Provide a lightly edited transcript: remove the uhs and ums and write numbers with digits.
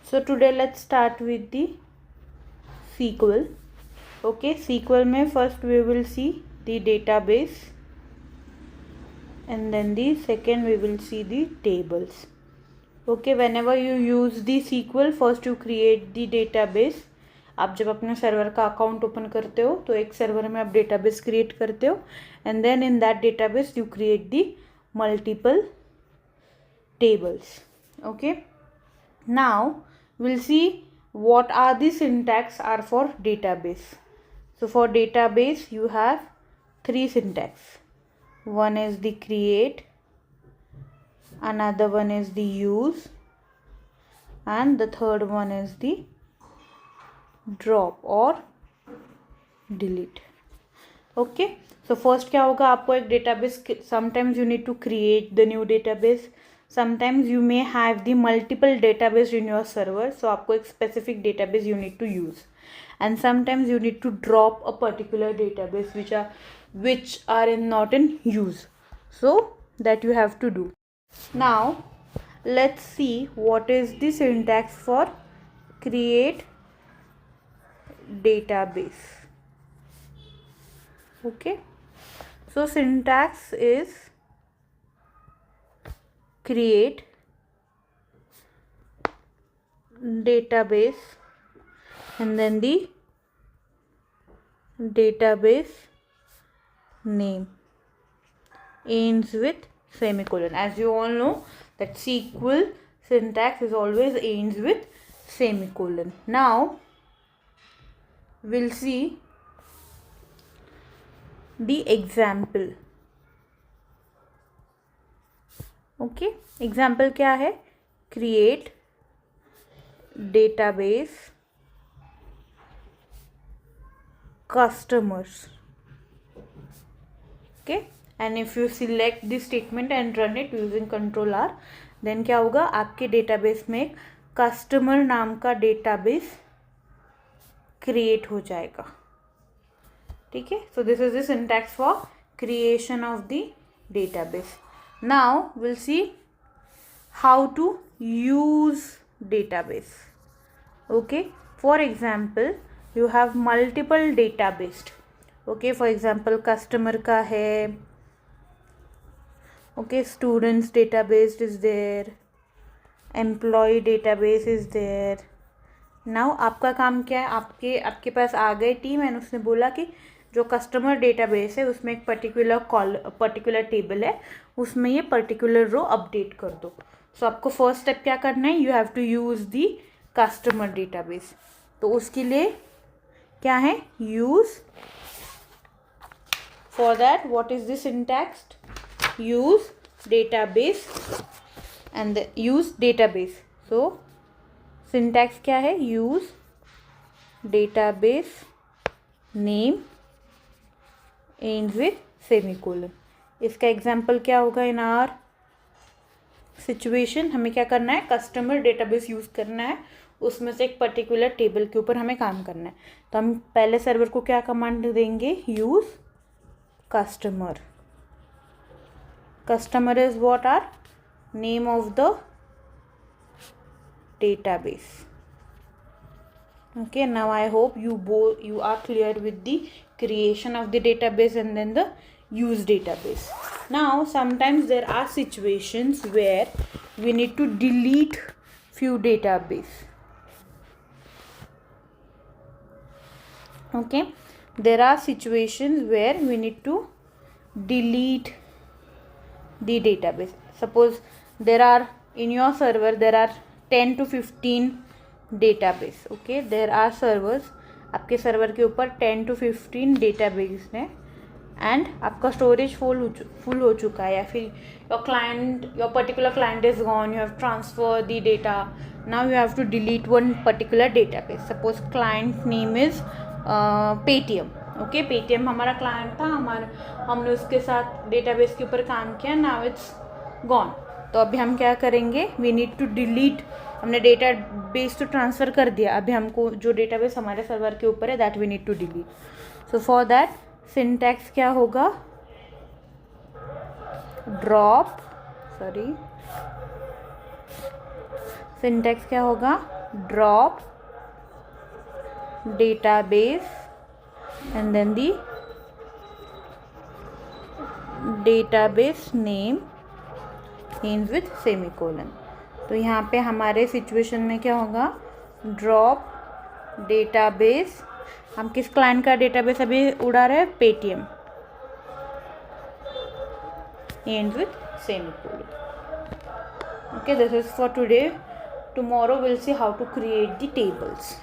So today let's start with the SQL. Okay, SQL में first we will see the database and then the second we will see the tables. Okay, whenever you use the SQL, first you create the database. आप जब अपने server का account open करते हो तो एक server में आप डेटाबेस क्रिएट करते हो and then in that database you create the multiple tables. Okay, now we'll see what are the syntax are for database. So for database you have three syntax. One is the create, another one is the use, and the third one is the drop or delete. Okay, so first क्या होगा, आपको एक database, sometimes you need to create the new database, sometimes you may have the multiple database in your server, so आपको एक specific database you need to use, and sometimes you need to drop a particular database which are not in use, so that you have to do. Now let's see what is the syntax for create database. Okay, so syntax is create database and then the database name ends with semicolon. As you all know that SQL syntax is always ends with semicolon. Now we'll see the example. Okay, example क्या है, create database customers. Okay, and if you select this statement and run it using Ctrl R, then क्या होगा, आपके database में एक customer नाम का database create हो जाएगा. ठीक है, so this is the syntax for creation of the database. Now we'll see how to use database. Okay, for example you have multiple database. Okay, for example customer का है, okay, students database is there, employee database is there. Now आपका काम क्या है, आपके पास आ गए team and उसने बोला कि जो कस्टमर डेटाबेस है उसमें एक पर्टिकुलर टेबल है, उसमें ये पर्टिकुलर रो अपडेट कर दो. सो आपको फर्स्ट स्टेप क्या करना है, you have to use the customer database. तो उसके लिए क्या है, use. For that what is the syntax, use database and use database. So syntax क्या है, use database name ends with semicolon. इसका एग्जाम्पल क्या होगा, इन आर सिचुएशन हमें क्या करना है, कस्टमर डेटाबेस यूज़ करना है, उसमें से एक पर्टिकुलर टेबल के ऊपर हमें काम करना है. तो हम पहले सर्वर को क्या कमांड देंगे, use customer. Customer is what are name of the database. Okay, now I hope you are clear with the creation of the database and then the use database. Now sometimes there are situations where we need to delete few database. Okay, there are situations where we need to delete the database. Suppose there are in your server there are 10 to 15 database. Okay, there are servers, आपके server के ऊपर 10 to 15 database हैं and आपका storage full हो चुका है, या फिर your particular client is gone, you have transfer the data, now you have to delete one particular database. Suppose client name is Paytm. Okay, Paytm हमारा क्लाइंट था, हमने उसके साथ डेटाबेस के ऊपर काम किया, नाउ इट्स गॉन. तो अभी हम क्या करेंगे, वी नीड टू डिलीट. हमने डेटा बेस तो ट्रांसफ़र कर दिया, अभी हमको जो डेटाबेस हमारे सर्वर के ऊपर है that we need to delete. So for that syntax क्या होगा, ड्रॉप, सिंटैक्स क्या होगा, drop database and then the database name ends with semicolon. तो यहाँ पे हमारे सिचुएशन में क्या होगा, ड्रॉप डेटाबेस, हम किस क्लाइंट का डेटाबेस अभी उड़ा रहे हैं, Paytm, ends with semicolon. Okay, this is for today. Tomorrow we'll see how to create the tables.